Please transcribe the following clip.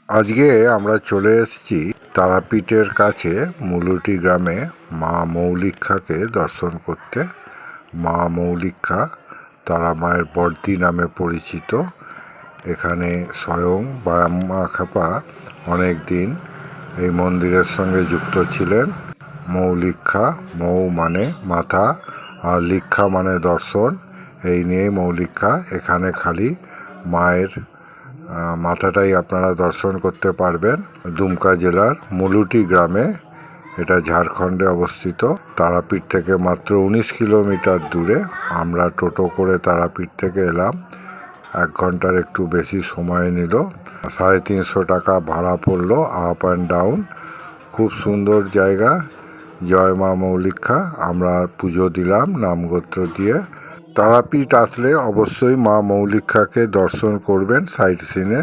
আজকে আমরা চলে এসেছি তারাপীঠের কাছে মুলুটি গ্রামে মা মৌলিক্ষাকে দর্শন করতে। মা মৌলিক্ষা তারা মায়ের বর্দি নামে পরিচিত। এখানে স্বয়ং বায়াম্মা খাপা অনেক দিন এই মন্দিরের সঙ্গে যুক্ত ছিলেন। মৌলিক্ষা, মৌ মানে মাথা আর লিক্ষা মানে দর্শন, এই নিয়ে মৌলিক্ষা। এখানে খালি মায়ের মাথাটাই আপনারা দর্শন করতে পারবেন। দুমকা জেলার মুলুটি গ্রামে, এটা ঝাড়খণ্ডে অবস্থিত। তারাপীঠ থেকে মাত্র 19 কিলোমিটার দূরে। আমরা টোটো করে তারাপীঠ থেকে এলাম, 1 ঘন্টার একটু বেশি সময় নিল। 350 টাকা ভাড়া পড়লো আপ অ্যান্ড ডাউন। খুব সুন্দর জায়গা। জয় মা মৌলিক্ষা। আমরা পুজো দিলাম নামগোত্র দিয়ে। তারাপীঠ আসলে অবশ্যই মা মৌলিক্ষাকে দর্শন করবেন সাইট সিনে।